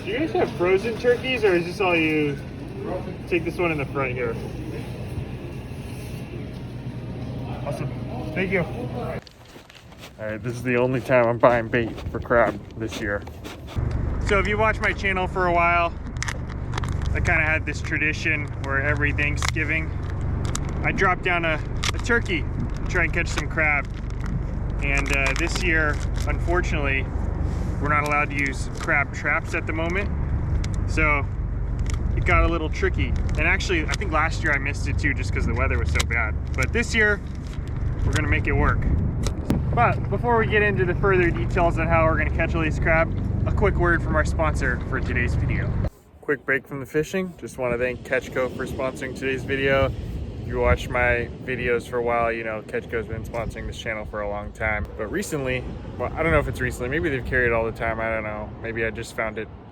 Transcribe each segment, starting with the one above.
Do you guys have frozen turkeys, or is this all you take this one in the front here? Awesome. Thank you. Alright, this is the only time I'm buying bait for crab this year. So if you watch my channel for a while, I kind of had this tradition where every Thanksgiving I drop down a turkey and try and catch some crab. And this year, unfortunately, we're not allowed to use crab traps at the moment. So it got a little tricky. And actually, I think last year I missed it too just because the weather was so bad. But this year, we're gonna make it work. But before we get into the further details on how we're gonna catch all these crab, a quick word from our sponsor for today's video. Quick break from the fishing. Just want to thank Catchco for sponsoring today's video. If you watch my videos for a while, you know Catchco's been sponsoring this channel for a long time. But recently, well, I don't know if it's recently, maybe they've carried it all the time, I don't know. Maybe I just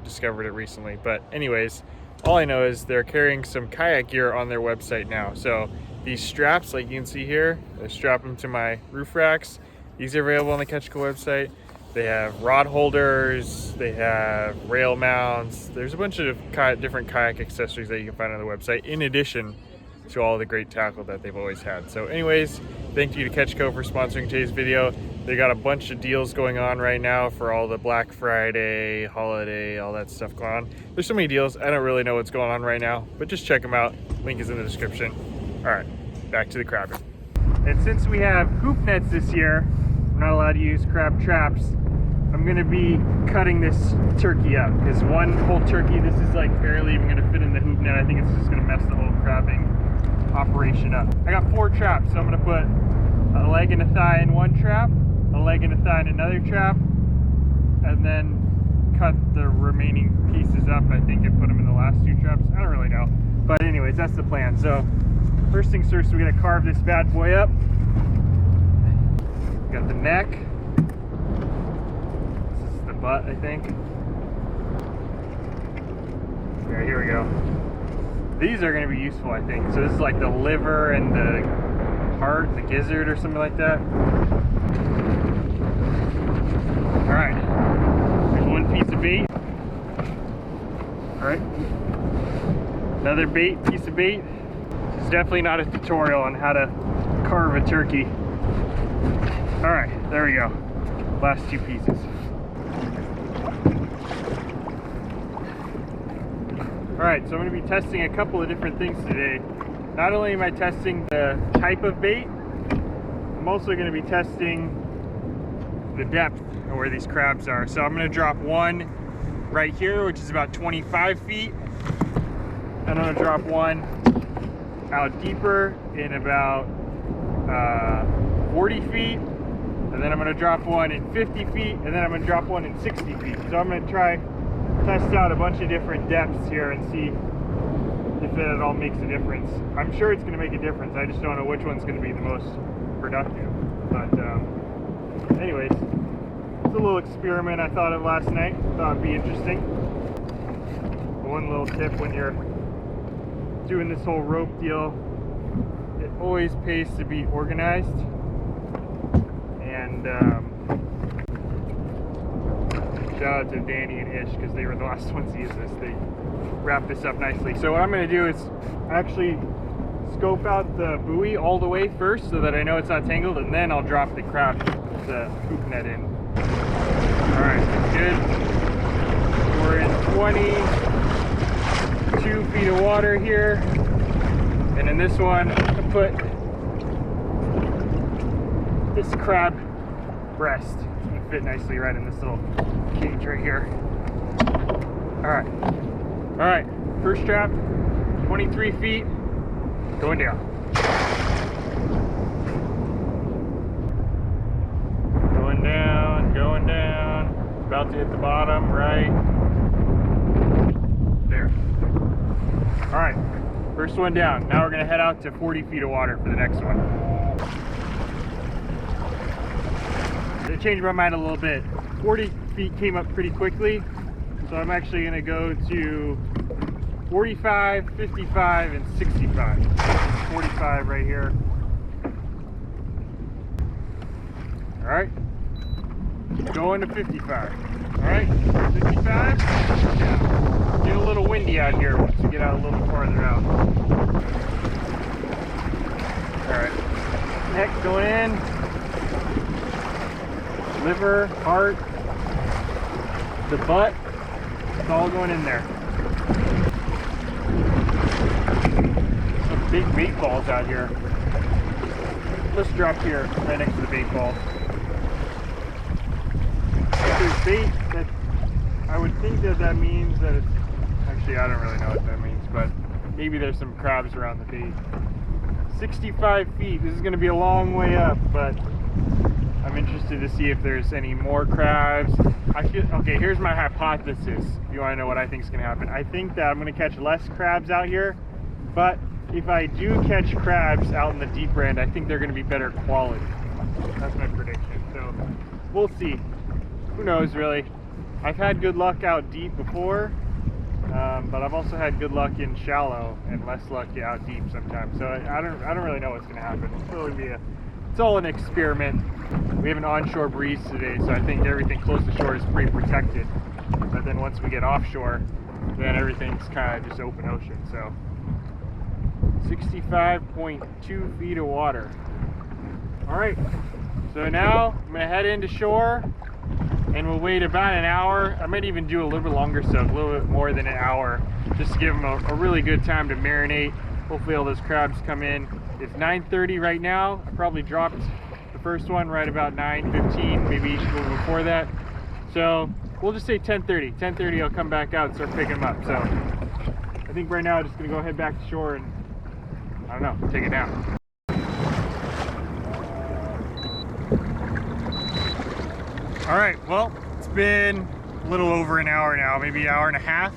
discovered it recently. But anyways, all I know is they're carrying some kayak gear on their website now. So these straps, like you can see here, I strap them to my roof racks. These are available on the Catchco website. They have rod holders, they have rail mounts. There's a bunch of different kayak accessories that you can find on the website, in addition to all the great tackle that they've always had. So anyways, thank you to Catchco for sponsoring today's video. They got a bunch of deals going on right now for all the Black Friday, holiday, all that stuff going on. There's so many deals, I don't really know what's going on right now, but just check them out. Link is in the description. All right, back to the crabbing. And since we have hoop nets this year, we're not allowed to use crab traps. I'm gonna be cutting this turkey up because one whole turkey, this is like barely even gonna fit in the hoop net. I think it's just gonna mess the whole crabbing operation up. I got 4 traps, so I'm gonna put a leg and a thigh in one trap, a leg and a thigh in another trap, and then cut the remaining pieces up, I think, and put them in the last 2 traps. I don't really know. But anyways, that's the plan. So first things first, we're gonna carve this bad boy up. Got the neck. This is the butt, I think. Yeah, here we go. These are going to be useful, I think. So this is like the liver and the heart, the gizzard or something like that. All right. There's one piece of bait. All right. Another piece of bait. This is definitely not a tutorial on how to carve a turkey. All right, there we go. Last 2 pieces. All right, so I'm gonna be testing a couple of different things today. Not only am I testing the type of bait, I'm also gonna be testing the depth of where these crabs are. So I'm gonna drop one right here, which is about 25 feet. And I'm gonna drop one out deeper in about 40 feet. And then I'm going to drop one in 50 feet, and then I'm going to drop one in 60 feet. So I'm going to test out a bunch of different depths here and see if it at all makes a difference. I'm sure it's going to make a difference. I just don't know which one's going to be the most productive. But anyways, it's a little experiment I thought of last night. Thought it'd be interesting. One little tip when you're doing this whole rope deal, it always pays to be organized. And shout out to Danny and Ish because they were the last ones to use this. They wrapped this up nicely. So what I'm going to do is actually scope out the buoy all the way first so that I know it's not tangled, and then I'll drop the hoop net in. All right, that's good. We're in 22 feet of water here, and in this one I put this crab breast. It's gonna fit nicely right in this little cage right here. All right, first trap, 23 feet, going down. Going down, about to hit the bottom, right there. All right, first one down. Now we're gonna head out to 40 feet of water for the next one. I changed my mind a little bit. 40 feet came up pretty quickly, so I'm actually going to go to 45, 55, and 65. 45 right here. All right, going to 55. All right, 55. Yeah. Get a little windy out here once you get out a little farther out. Alright. Neck going in. Liver, heart, the butt. It's all going in there. Some big bait balls out here. Let's drop here right next to the bait balls. If there's bait, that I would think that means that it's actually, I don't really know what that means, but maybe there's some crabs around the bait. 65 feet. This is going to be a long way up, but I'm interested to see if there's any more crabs. Okay, here's my hypothesis. If you want to know what I think is going to happen, I think that I'm going to catch less crabs out here, but if I do catch crabs out in the deeper end, I think they're going to be better quality. That's my prediction. So we'll see. Who knows, really? I've had good luck out deep before, but I've also had good luck in shallow and less luck out deep sometimes. So I don't really know what's going to happen. It's all an experiment. We have an onshore breeze today, so I think everything close to shore is pretty protected. But then once we get offshore, then everything's kind of just open ocean. So 65.2 feet of water. All right, so now I'm gonna head into shore and we'll wait about an hour. I might even do a little bit longer, so a little bit more than an hour, just to give them a really good time to marinate. Hopefully all those crabs come in. It's 9:30 right now. I probably dropped the first one right about 9:15, maybe a little before that. So we'll just say 10:30. 10:30 I'll come back out and start picking them up. So I think right now I'm just gonna go head back to shore and, I don't know, take it down. All right, well, it's been a little over an hour now, maybe an hour and a half.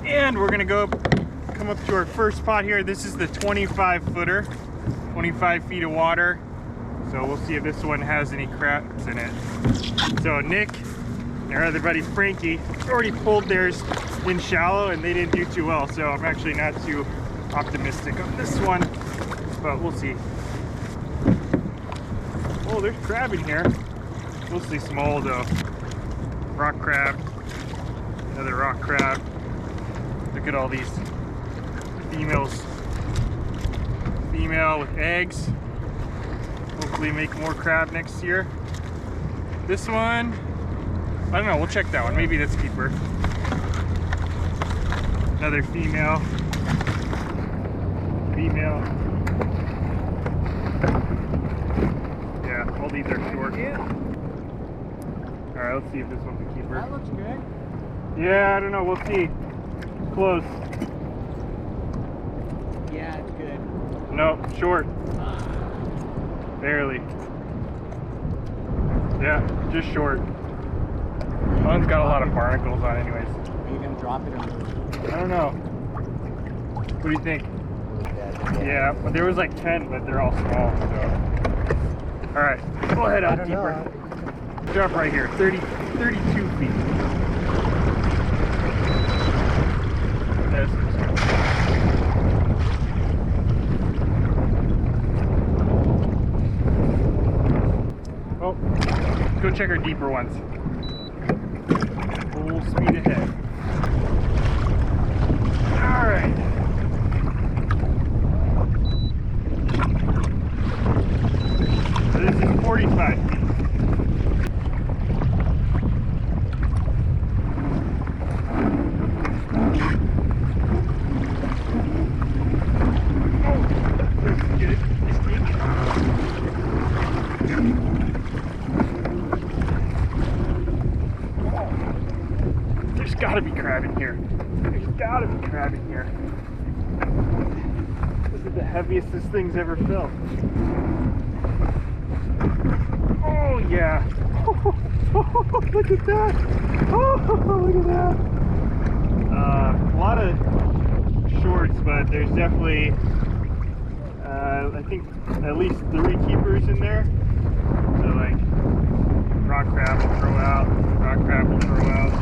And we're gonna come up to our first spot here. This is the 25 footer, 25 feet of water. So we'll see if this one has any crabs in it. So Nick and our other buddy Frankie already pulled theirs in shallow and they didn't do too well. So I'm actually not too optimistic on this one, but we'll see. Oh, there's crab in here. Mostly small though. Rock crab, another rock crab. Look at all these females. Female with eggs. Hopefully make more crab next year. This one, I don't know, we'll check that one. Maybe that's a keeper. Another female. Female. Yeah, all these are short. Alright, let's see if this one's a keeper. That looks good. Yeah, I don't know, we'll see. Close. Yeah, it's good. No, short. Barely. Yeah, just short. One's got a lot of barnacles on anyways. Are you gonna drop it or move? I don't know. What do you think? Yeah, but there was like 10, but they're all small, so. Alright, we'll head out deeper. Drop right here, 32 feet. This is good. Oh, go check our deeper ones. Full speed ahead. All right. So this is 45 feet. There's gotta be crab in here. There's gotta be crab in here. This is the heaviest this thing's ever felt. Oh yeah. Look at that. Oh, look at that. A lot of shorts, but there's definitely I think at least 3 keepers in there. So like rock crab will throw out, rock crab will throw out.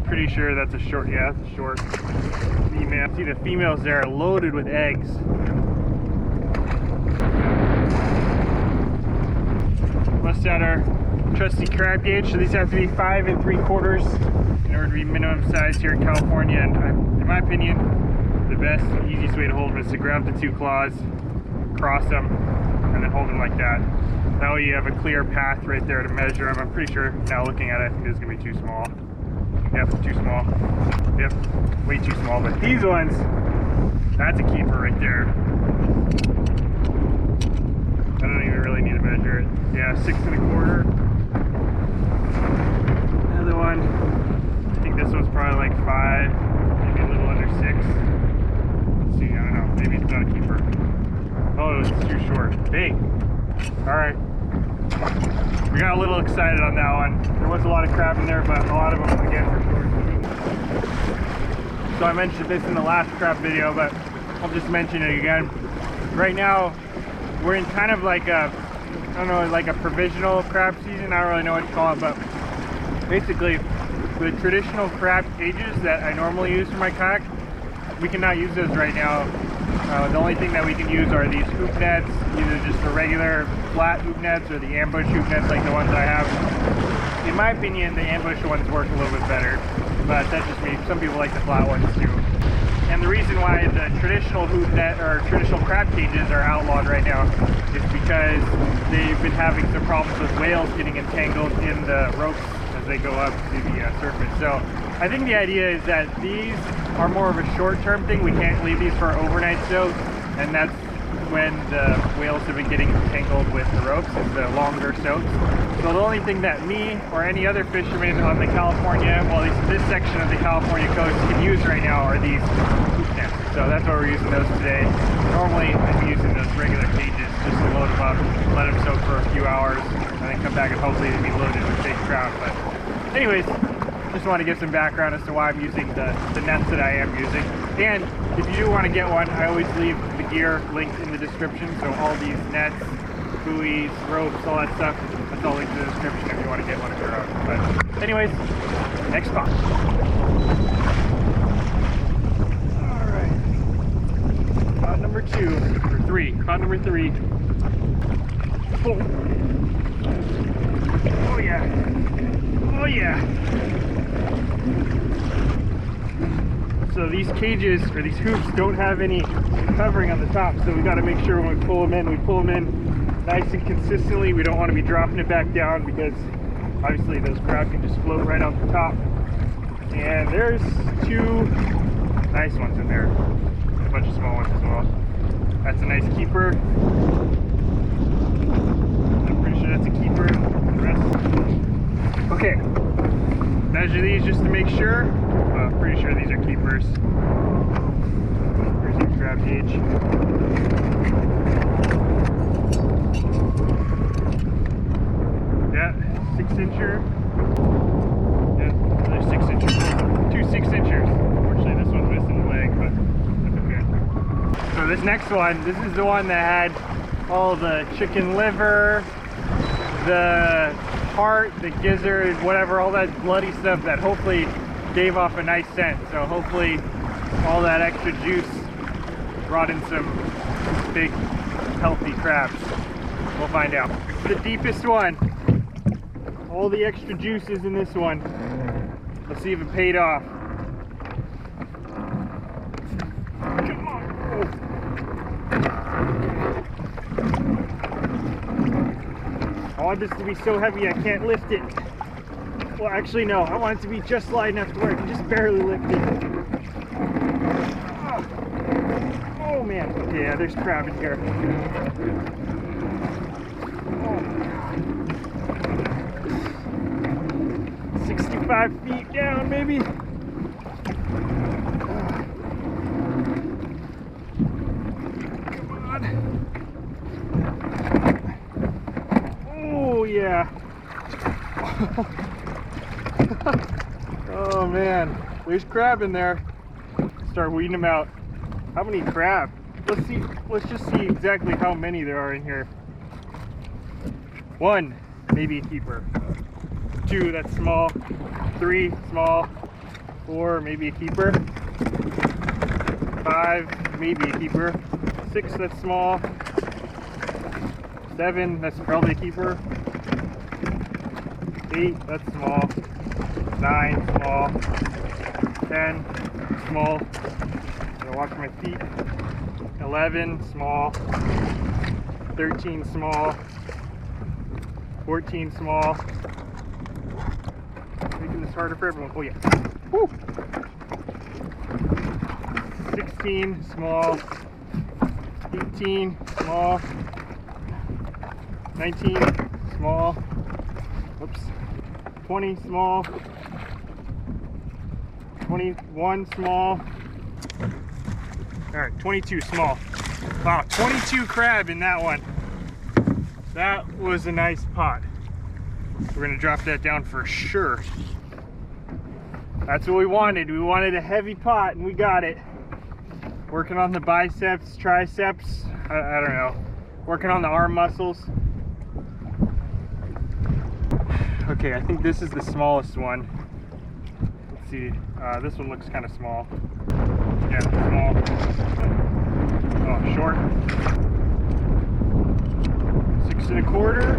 Pretty sure that's a short, yeah, that's a short female. See the females there are loaded with eggs. Must have our trusty crab gauge. So these have to be 5 3/4 in order to be minimum size here in California. And in my opinion, the best, easiest way to hold them is to grab the 2 claws, cross them, and then hold them like that. That way you have a clear path right there to measure them. I'm pretty sure now looking at it, I think this is gonna be too small. Yep, too small. Yep, way too small. But these ones, that's a keeper right there. I don't even really need to measure it. Yeah, 6 1/4. Another one, I think this one's probably like 5, maybe a little under 6. Let's see, I don't know, maybe it's not a keeper. Oh, it's too short. Hey, all right. We got a little excited on that one. There was a lot of crab in there, but a lot of them, again, were short. So I mentioned this in the last crab video, but I'll just mention it again. Right now, we're in kind of like a, I don't know, like a provisional crab season. I don't really know what to call it, but basically, the traditional crab cages that I normally use for my kayak, we cannot use those right now. The only thing that we can use are these hoop nets, either just the regular flat hoop nets or the ambush hoop nets like the ones that I have. In my opinion, the ambush ones work a little bit better, but that's just me. Some people like the flat ones too. And the reason why the traditional hoop net or traditional crab cages are outlawed right now is because they've been having some problems with whales getting entangled in the ropes as they go up to the surface. So I think the idea is that these are more of a short-term thing. We can't leave these for overnight soak, and that's when the whales have been getting entangled with the ropes, is the longer soaks. So the only thing that me or any other fisherman on the California, well, at least this section of the California coast can use right now are these hoop nets. So that's why we're using those today. Normally I'd be using those regular cages just to load them up, let them soak for a few hours, and then come back and hopefully they'd be loaded with big trout. But anyways, just want to give some background as to why I'm using the nets that I am using. And if you do want to get one, I always leave the gear linked in the description. So all these nets, buoys, ropes, all that stuff, that's all linked in the description if you want to get one of your own. But anyways, next spot. All right. Cod number 2, or 3. Cod number 3. Oh, oh yeah. Oh yeah. So these cages, or these hoops, don't have any covering on the top, so we got to make sure when we pull them in nice and consistently. We don't want to be dropping it back down because obviously those crab can just float right off the top. And there's 2 nice ones in there, and a bunch of small ones as well. That's a nice keeper. I'm pretty sure that's a keeper. The rest. Okay, measure these just to make sure. I'm pretty sure these are keepers. Here's your crab gauge. Yeah, 6-incher. Yeah, another 6-incher. 2 6-inchers. Unfortunately, this one's missing the leg, but that's okay. So this next one, this is the one that had all the chicken liver, the heart, the gizzard, whatever, all that bloody stuff that hopefully gave off a nice scent. So hopefully all that extra juice brought in some big healthy crabs. We'll find out. The deepest one, all the extra juice is in this one. Let's see if it paid off. Come on. I want this to be so heavy I can't lift it. Well, actually, no. I want it to be just light enough to where I can just barely lift it. Oh man. Okay, yeah, there's crab in here. Oh. 65 feet down, maybe. Come on. Oh yeah. Oh man, there's crab in there. Start weeding them out. How many crab? Let's see. Let's just see exactly how many there are in here. 1, maybe a keeper. 2, that's small. 3, small. 4, maybe a keeper. 5, maybe a keeper. 6, that's small. 7, that's probably a keeper. 8, that's small. 9, small. 10, small. Gotta watch my feet. 11, small. 13, small. 14, small. Making this harder for everyone. Oh yeah. Woo! 16, small. 18, small. 19, small. Whoops. 20, small. 21, small. All right, 22, small. Wow, 22 crab in that one. That was a nice pot. We're gonna drop that down for sure. That's what we wanted. We wanted a heavy pot and we got it. Working on the biceps, triceps, I don't know. Working on the arm muscles. Okay, I think this is the smallest one. Let's see, this one looks kind of small. Yeah, small. Oh, short. 6 1/4.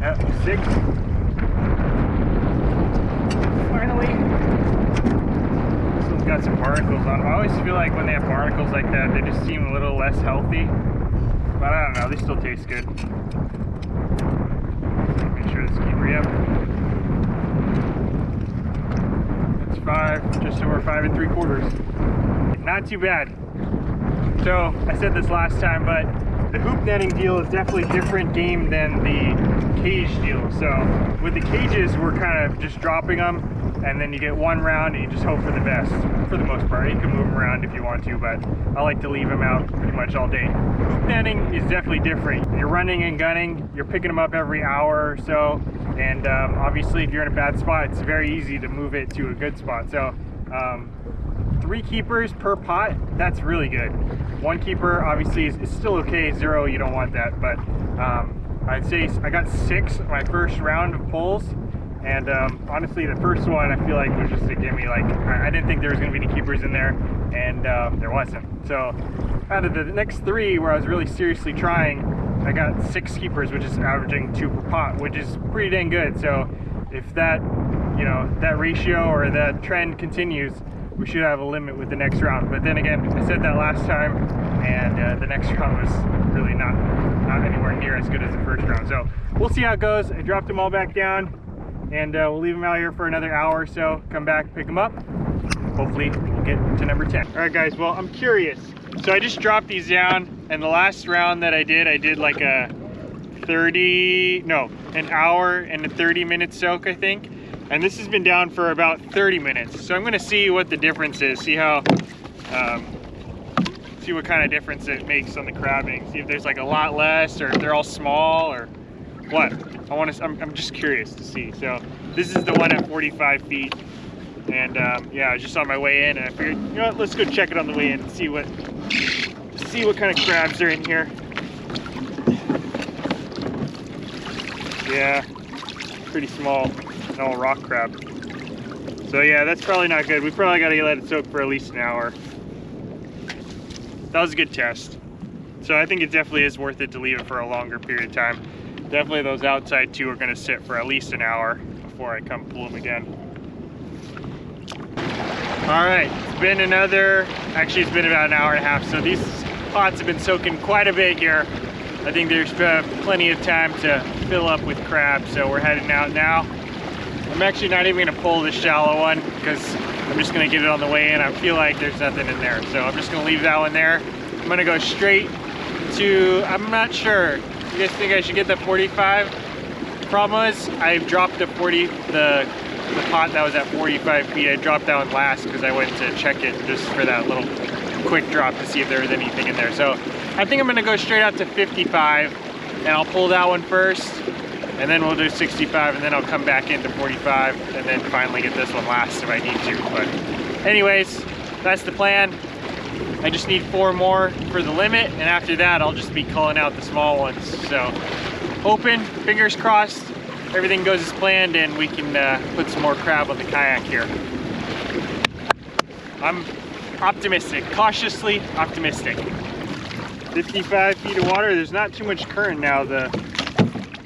Yep, 6. Finally. This one's got some barnacles on them. I always feel like when they have barnacles like that, they just seem a little less healthy. But I don't know, they still taste good. Make sure this keeper, yep. That's 5, just over 5 3/4. Not too bad. So, I said this last time, but the hoop netting deal is definitely a different game than the cage deal. So with the cages, we're kind of just dropping them, and then you get one round and you just hope for the best for the most part. You can move them around if you want to, but I like to leave them out pretty much all day. Hoop netting is definitely different. You're running and gunning, you're picking them up every hour or so, and obviously if you're in a bad spot, it's very easy to move it to a good spot. So 3 keepers per pot, that's really good. 1 keeper obviously is still okay. 0, you don't want that, but I'd say I got 6 my first round of pulls, and honestly the first one I feel like was just a gimme. Like I didn't think there was going to be any keepers in there, and there wasn't. So out of the next 3 where I was really seriously trying, I got 6 keepers, which is averaging 2 per pot, which is pretty dang good. So if that, you know, that ratio or that trend continues, we should have a limit with the next round. But then again, I said that last time, and the next round was really not anywhere near as good as the first round. So we'll see how it goes. I dropped them all back down, and we'll leave them out here for another hour or so. Come back, pick them up. Hopefully we'll get to number 10. All right guys, well, I'm curious. So I just dropped these down, and the last round that I did like a an hour and a 30-minute soak, I think. And this has been down for about 30 minutes. So I'm gonna see what the difference is, see how, see what kind of difference it makes on the crabbing. See if there's like a lot less, or if they're all small, or what. I'm just curious to see. So this is the one at 45 feet. And yeah, I was just on my way in, and I figured, you know what, let's go check it on the way in and see what kind of crabs are in here. Yeah, pretty small. All rock crab. So yeah, that's probably not good. We probably got to let it soak for at least an hour. That was a good test. So I think it definitely is worth it to leave it for a longer period of time. Definitely those outside 2 are going to sit for at least an hour before I come pull them again. All right, it's been about an hour and a half. So these pots have been soaking quite a bit here. I think there's plenty of time to fill up with crab. So we're heading out now. I'm actually not even gonna pull this shallow one because I'm just gonna get it on the way in. I feel like there's nothing in there. So I'm just gonna leave that one there. I'm gonna go straight to, I'm not sure. You guys think I should get the 45? The problem is I've dropped the pot that was at 45 feet. I dropped that one last because I went to check it just for that little quick drop to see if there was anything in there. So I think I'm gonna go straight out to 55, and I'll pull that one first. And then we'll do 65, and then I'll come back into 45, and then finally get this one last if I need to. But anyways, that's the plan. I just need 4 more for the limit, and after that, I'll just be culling out the small ones. So hoping, fingers crossed, everything goes as planned, and we can put some more crab on the kayak here. I'm optimistic, cautiously optimistic. 55 feet of water. There's not too much current now. You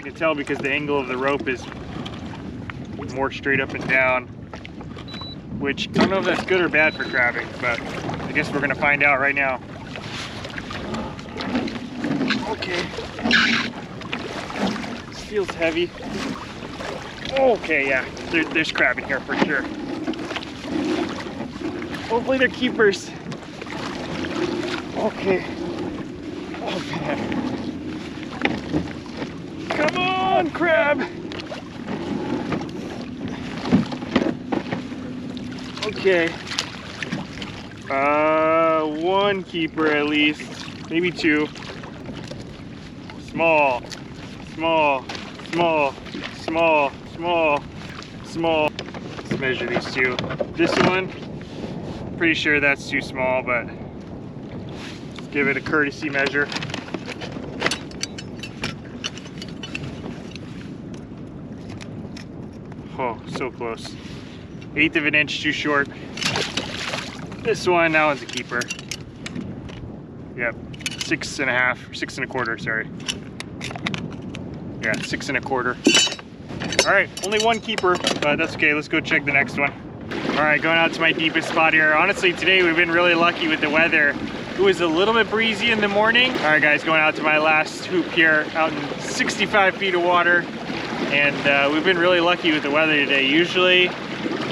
can tell because the angle of the rope is more straight up and down, which I don't know if that's good or bad for crabbing, but I guess we're gonna find out right now. Okay. This feels heavy. Okay, yeah, there's crab in here for sure. Hopefully they're keepers. Okay. Oh man. Come on, crab. Okay. One keeper at least, maybe two. Small, small, small, small, small, small. Let's measure these two. This one, pretty sure that's too small, but let's give it a courtesy measure. Oh, so close. 1/8 of an inch too short. This one, that one's a keeper. Yep, 6 1/2, 6 1/4, sorry. Yeah, 6 1/4. All right, only one keeper, but that's okay. Let's go check the next one. All right, going out to my deepest spot here. Honestly, today we've been really lucky with the weather. It was a little bit breezy in the morning. All right, guys, going out to my last hoop here, out in 65 feet of water. And we've been really lucky with the weather today. Usually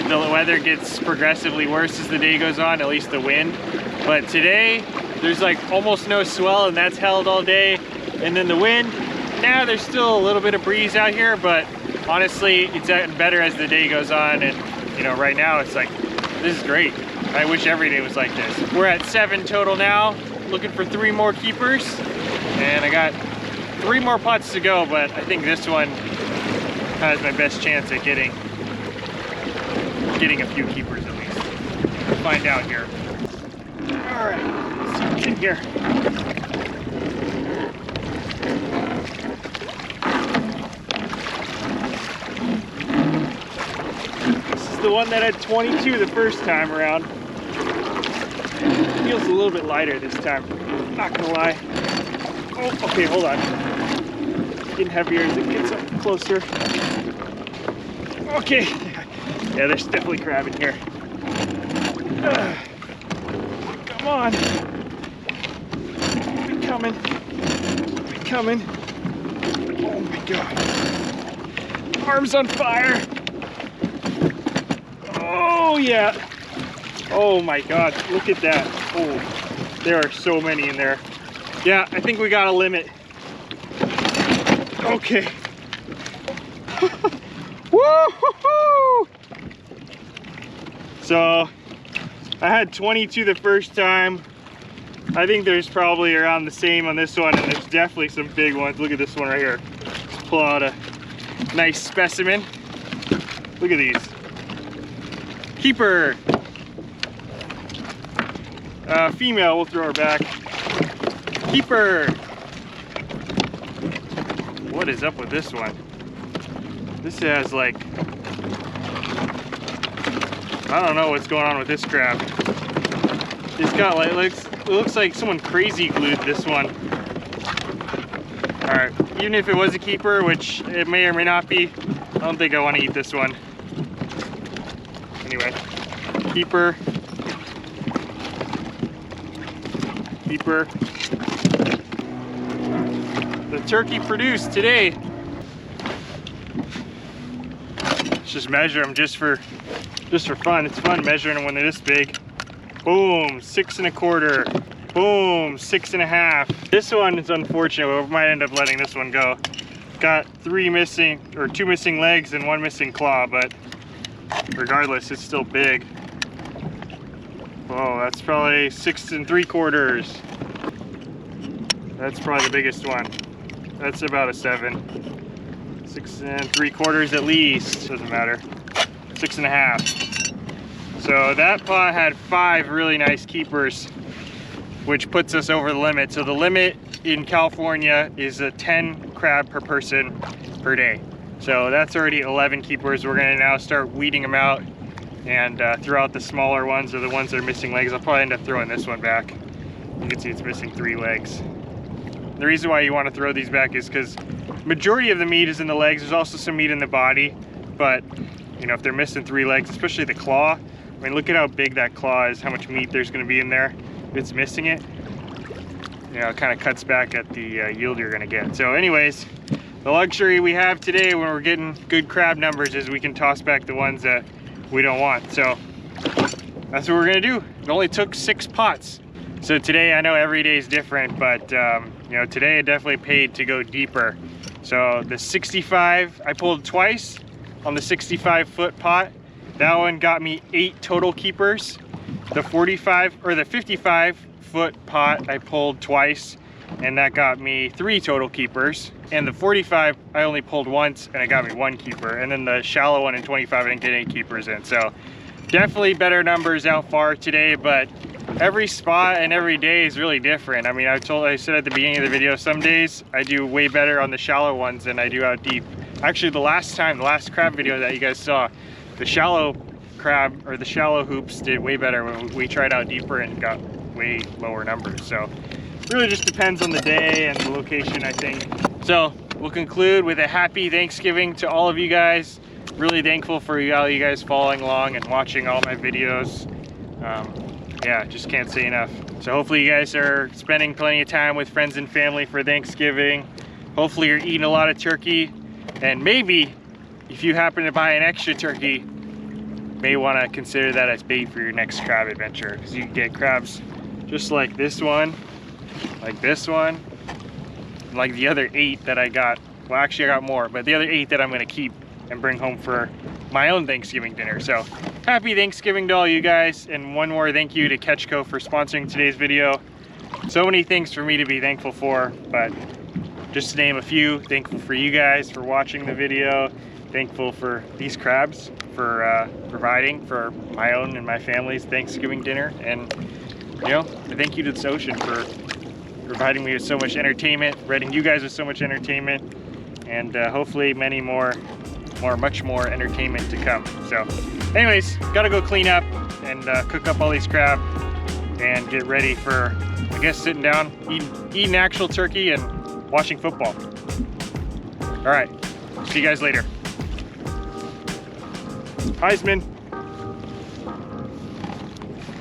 the weather gets progressively worse as the day goes on, at least the wind. But today, there's like almost no swell, and that's held all day. And then the wind, now there's still a little bit of breeze out here, but honestly, it's getting better as the day goes on. And you know, right now it's like, this is great. I wish every day was like this. We're at 7 total now, looking for 3 more keepers. And I got 3 more putts to go, but I think this one has my best chance at getting a few keepers at least. We'll find out here. All right, let's see what's in here. This is the one that had 22 the first time around. Feels a little bit lighter this time, not gonna lie. Oh, okay, hold on. Getting heavier as it gets up closer. Okay, yeah, there's definitely crab in here. Come on. Be coming. Be coming. Oh my God. Arms on fire. Oh yeah. Oh my God, look at that. Oh, there are so many in there. Yeah, I think we got a limit. Okay. Woo-hoo-hoo! So I had 22 the first time. I think there's probably around the same on this one, and there's definitely some big ones. Look at this one right here. Let's pull out a nice specimen. Look at these. Keeper. Female, we'll throw her back. Keeper. What is up with this one? This has like, I don't know what's going on with this crab. It's got like, it looks like someone crazy glued this one. All right, even if it was a keeper, which it may or may not be, I don't think I want to eat this one. Anyway, keeper. Keeper. The turkey produced today. Let's just measure them just for fun. It's fun measuring them when they're this big. Boom, 6 1/4. Boom, 6 1/2. This one is unfortunate. We might end up letting this one go. Got 2 missing legs and 1 missing claw, but regardless, it's still big. Oh, that's probably 6 3/4. That's probably the biggest one. That's about a 7. 6 3/4 at least. Doesn't matter. 6 1/2. So that pot had 5 really nice keepers, which puts us over the limit. So the limit in California is a 10 crab per person per day. So that's already 11 keepers. We're gonna now start weeding them out and throw out the smaller ones, or the ones that are missing legs. I'll probably end up throwing this one back. You can see it's missing 3 legs. The reason why you want to throw these back is because majority of the meat is in the legs. There's also some meat in the body, but you know, if they're missing 3 legs, especially the claw, I mean, look at how big that claw is, how much meat there's going to be in there. If it's missing it, you know, it kind of cuts back at the yield you're going to get. So anyways, the luxury we have today when we're getting good crab numbers is we can toss back the ones that we don't want. So that's what we're going to do. It only took 6 pots. So today, I know every day is different, but you know, today it definitely paid to go deeper. So the 65, I pulled twice on the 65-foot pot. That one got me 8 total keepers. The 45 or the 55-foot pot I pulled twice, and that got me 3 total keepers. And the 45 I only pulled once, and it got me 1 keeper. And then the shallow one in 25 I didn't get any keepers in. So definitely better numbers out far today, but every spot and every day is really different. I mean, I said at the beginning of the video, some days I do way better on the shallow ones than I do out deep. Actually, the last crab video that you guys saw, the shallow crab or the shallow hoops did way better when we tried out deeper and got way lower numbers. So it really just depends on the day and the location, I think. So we'll conclude with a happy Thanksgiving to all of you guys. Really thankful for all you guys following along and watching all my videos. Yeah, just can't say enough. So hopefully you guys are spending plenty of time with friends and family for Thanksgiving. Hopefully you're eating a lot of turkey, and maybe if you happen to buy an extra turkey, may want to consider that as bait for your next crab adventure, because you can get crabs just like this one, and like the other 8 that I got. Well, actually I got more, but the other 8 that I'm going to keep and bring home for my own Thanksgiving dinner. So happy Thanksgiving to all you guys, and one more thank you to Ketchco for sponsoring today's video. So many things for me to be thankful for, but just to name a few, thankful for you guys for watching the video, thankful for these crabs for providing for my own and my family's Thanksgiving dinner, and you know, thank you to this ocean for providing me with so much entertainment, providing you guys with so much entertainment, and hopefully many more, much more entertainment to come. So anyways, gotta go clean up and cook up all these crab and get ready for, I guess, sitting down, eating actual turkey and watching football. All right, see you guys later. Heisman.